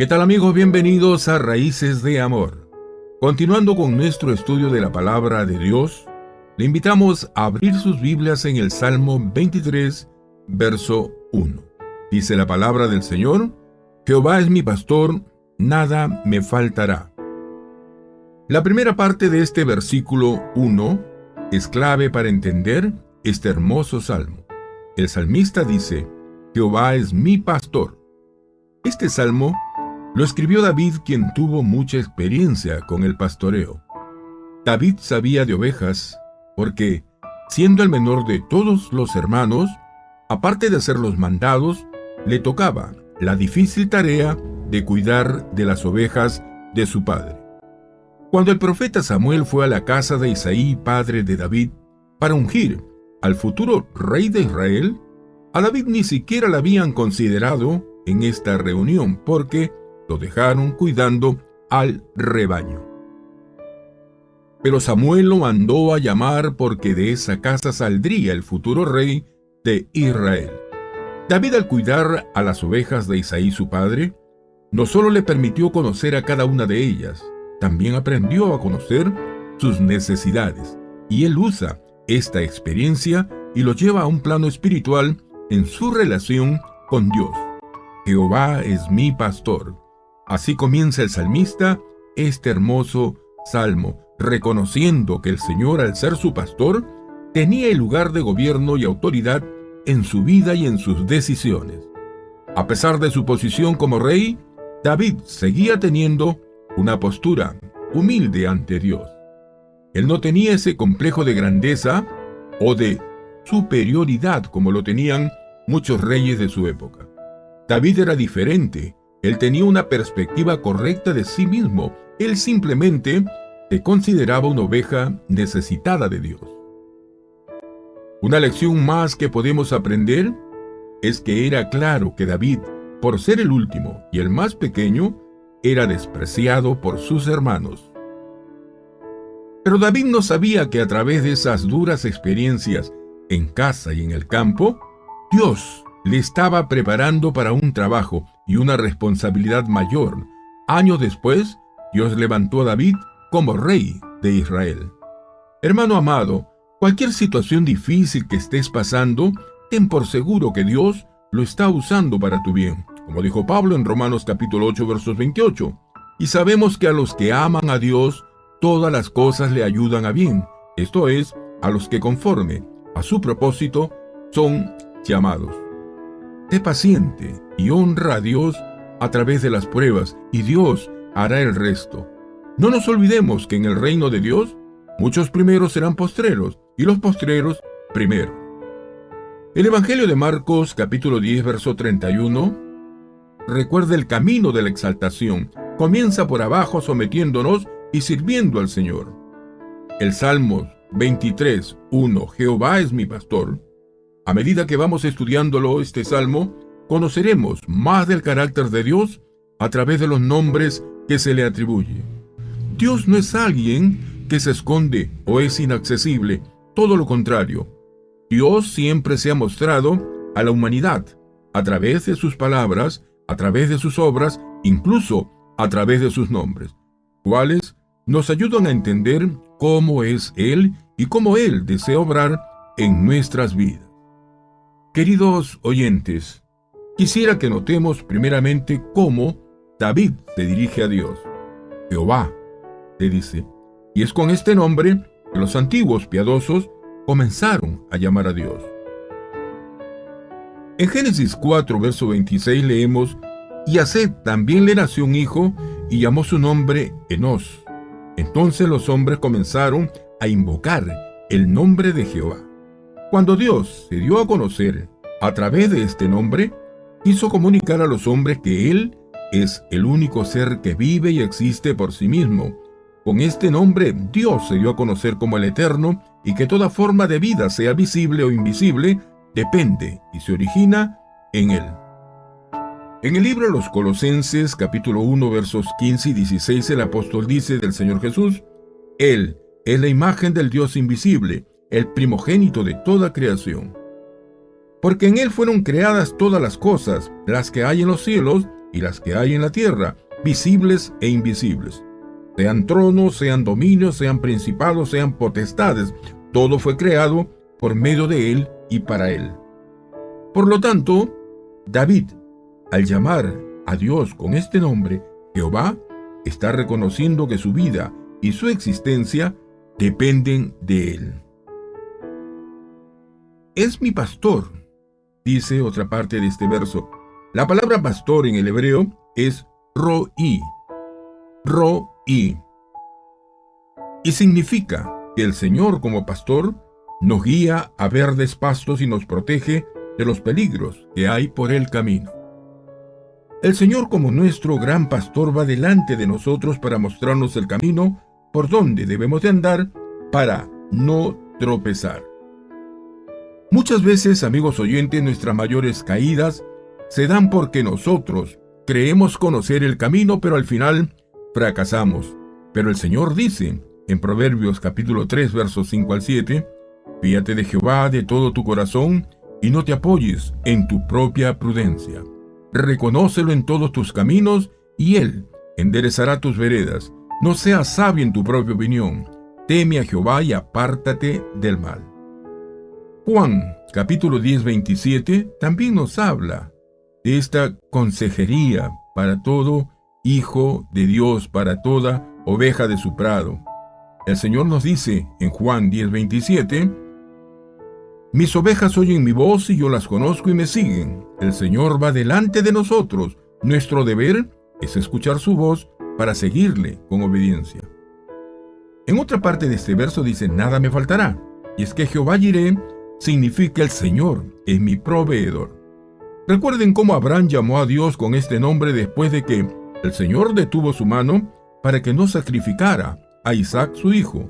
¿Qué tal amigos? Bienvenidos a Raíces de Amor. Continuando con nuestro estudio de la Palabra de Dios, le invitamos a abrir sus Biblias en el Salmo 23, verso 1. Dice la palabra del Señor: Jehová es mi pastor, nada me faltará. La primera parte de este versículo 1 es clave para entender este hermoso salmo. El salmista dice: Jehová es mi pastor. Este salmo lo escribió David, quien tuvo mucha experiencia con el pastoreo. David sabía de ovejas porque, siendo el menor de todos los hermanos, aparte de hacer los mandados, le tocaba la difícil tarea de cuidar de las ovejas de su padre. Cuando el profeta Samuel fue a la casa de Isaí, padre de David, para ungir al futuro rey de Israel, a David ni siquiera la habían considerado en esta reunión porque lo dejaron cuidando al rebaño. Pero Samuel lo mandó a llamar porque de esa casa saldría el futuro rey de Israel. David, al cuidar a las ovejas de Isaí su padre, no solo le permitió conocer a cada una de ellas, también aprendió a conocer sus necesidades, y él usa esta experiencia y lo lleva a un plano espiritual en su relación con Dios. Jehová es mi pastor. Así comienza el salmista este hermoso salmo, reconociendo que el Señor, al ser su pastor, tenía el lugar de gobierno y autoridad en su vida y en sus decisiones. A pesar de su posición como rey, David seguía teniendo una postura humilde ante Dios. Él no tenía ese complejo de grandeza o de superioridad como lo tenían muchos reyes de su época. David era diferente. Él tenía una perspectiva correcta de sí mismo. Él simplemente se consideraba una oveja necesitada de Dios. Una lección más que podemos aprender es que era claro que David, por ser el último y el más pequeño, era despreciado por sus hermanos. Pero David no sabía que a través de esas duras experiencias en casa y en el campo, Dios le estaba preparando para un trabajo y una responsabilidad mayor. Años después, Dios levantó a David como rey de Israel. Hermano amado, cualquier situación difícil que estés pasando, ten por seguro que Dios lo está usando para tu bien, como dijo Pablo en Romanos capítulo 8, versos 28. Y sabemos que a los que aman a Dios, todas las cosas le ayudan a bien, esto es, a los que conforme a su propósito son llamados. Sé paciente y honra a Dios a través de las pruebas, y Dios hará el resto. No nos olvidemos que en el reino de Dios, muchos primeros serán postreros, y los postreros primero. El Evangelio de Marcos, capítulo 10, verso 31, recuerda el camino de la exaltación. Comienza por abajo sometiéndonos y sirviendo al Señor. El Salmo 23, 1, Jehová es mi pastor. A medida que vamos estudiándolo, este salmo, conoceremos más del carácter de Dios a través de los nombres que se le atribuye. Dios no es alguien que se esconde o es inaccesible, todo lo contrario. Dios siempre se ha mostrado a la humanidad, a través de sus palabras, a través de sus obras, incluso a través de sus nombres, cuales nos ayudan a entender cómo es Él y cómo Él desea obrar en nuestras vidas. Queridos oyentes, quisiera que notemos primeramente cómo David se dirige a Dios. Jehová, le dice, y es con este nombre que los antiguos piadosos comenzaron a llamar a Dios. En Génesis 4, verso 26 leemos: Y a Set también le nació un hijo, y llamó su nombre Enos. Entonces los hombres comenzaron a invocar el nombre de Jehová. Cuando Dios se dio a conocer a través de este nombre, quiso comunicar a los hombres que Él es el único ser que vive y existe por sí mismo. Con este nombre, Dios se dio a conocer como el Eterno, y que toda forma de vida, sea visible o invisible, depende y se origina en Él. En el libro de los Colosenses, capítulo 1, versos 15 y 16, el apóstol dice del Señor Jesús: Él es la imagen del Dios invisible, el primogénito de toda creación. Porque en Él fueron creadas todas las cosas, las que hay en los cielos y las que hay en la tierra, visibles e invisibles. Sean tronos, sean dominios, sean principados, sean potestades, todo fue creado por medio de Él y para Él. Por lo tanto, David, al llamar a Dios con este nombre, Jehová, está reconociendo que su vida y su existencia dependen de Él. Es mi pastor, dice otra parte de este verso. La palabra pastor en el hebreo es roí. Roí. Y significa que el Señor como pastor nos guía a verdes pastos y nos protege de los peligros que hay por el camino. El Señor como nuestro gran pastor va delante de nosotros para mostrarnos el camino por donde debemos de andar para no tropezar. Muchas veces, amigos oyentes, nuestras mayores caídas se dan porque nosotros creemos conocer el camino, pero al final fracasamos. Pero el Señor dice en Proverbios capítulo 3, versos 5 al 7, fíate de Jehová de todo tu corazón y no te apoyes en tu propia prudencia. Reconócelo en todos tus caminos y Él enderezará tus veredas. No seas sabio en tu propia opinión. Teme a Jehová y apártate del mal. Juan capítulo 10, 27 también nos habla de esta consejería para todo hijo de Dios, para toda oveja de su prado. El Señor nos dice en Juan 10, 27, mis ovejas oyen mi voz y yo las conozco y me siguen. El Señor va delante de nosotros. Nuestro deber es escuchar su voz para seguirle con obediencia. En otra parte de este verso dice, nada me faltará. Y es que Jehová Jireh significa el Señor es mi proveedor. Recuerden cómo Abraham llamó a Dios con este nombre después de que el Señor detuvo su mano para que no sacrificara a Isaac su hijo,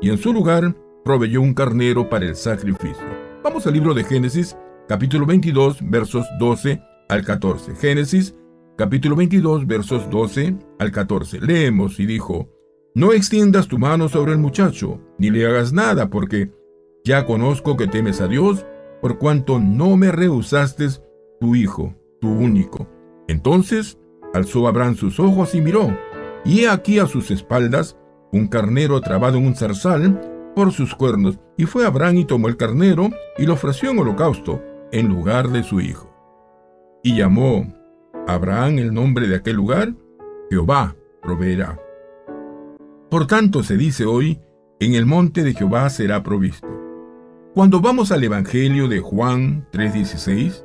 y en su lugar proveyó un carnero para el sacrificio. Vamos al libro de Génesis, capítulo 22, versos 12 al 14. Génesis, capítulo 22, versos 12 al 14. Leemos y dijo, no extiendas tu mano sobre el muchacho, ni le hagas nada, porque ya conozco que temes a Dios, por cuanto no me rehusaste tu hijo, tu único. Entonces alzó Abraham sus ojos y miró, y he aquí a sus espaldas un carnero trabado en un zarzal por sus cuernos. Y fue Abraham y tomó el carnero y lo ofreció en holocausto en lugar de su hijo. Y llamó Abraham el nombre de aquel lugar, Jehová proveerá. Por tanto se dice hoy, en el monte de Jehová será provisto. Cuando vamos al Evangelio de Juan 3:16,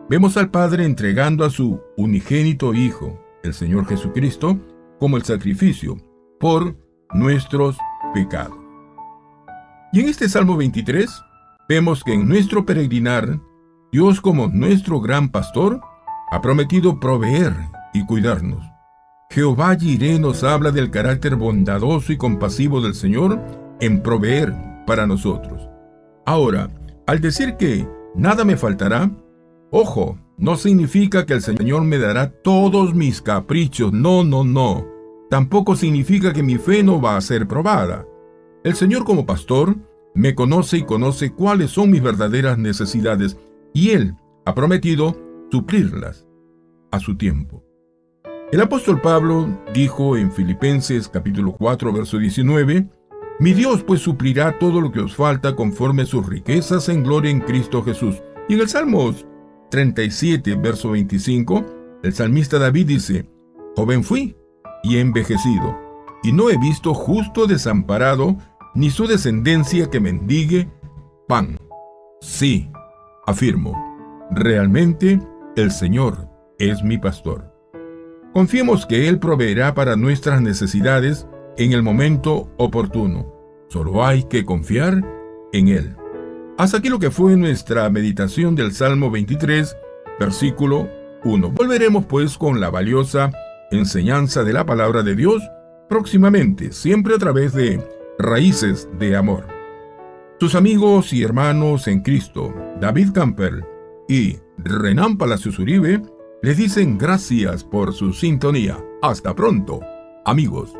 vemos al Padre entregando a su unigénito Hijo, el Señor Jesucristo, como el sacrificio por nuestros pecados. Y en este Salmo 23, vemos que en nuestro peregrinar, Dios como nuestro gran pastor, ha prometido proveer y cuidarnos. Jehová Jireh nos habla del carácter bondadoso y compasivo del Señor en proveer para nosotros. Ahora, al decir que nada me faltará, ojo, no significa que el Señor me dará todos mis caprichos, no. Tampoco significa que mi fe no va a ser probada. El Señor como pastor me conoce y conoce cuáles son mis verdaderas necesidades, y Él ha prometido suplirlas a su tiempo. El apóstol Pablo dijo en Filipenses capítulo 4, verso 19, mi Dios pues suplirá todo lo que os falta conforme a sus riquezas en gloria en Cristo Jesús. Y en el Salmos 37, verso 25, el salmista David dice, joven fui y he envejecido, y no he visto justo desamparado, ni su descendencia que mendigue pan. Sí, afirmo, realmente el Señor es mi pastor. Confiemos que Él proveerá para nuestras necesidades en el momento oportuno. Solo hay que confiar en Él. Hasta aquí lo que fue nuestra meditación del Salmo 23, versículo 1. Volveremos pues con la valiosa enseñanza de la palabra de Dios próximamente, siempre a través de Raíces de Amor. Sus amigos y hermanos en Cristo, David Camper y Renan Palacios Uribe, les dicen gracias por su sintonía. Hasta pronto, amigos.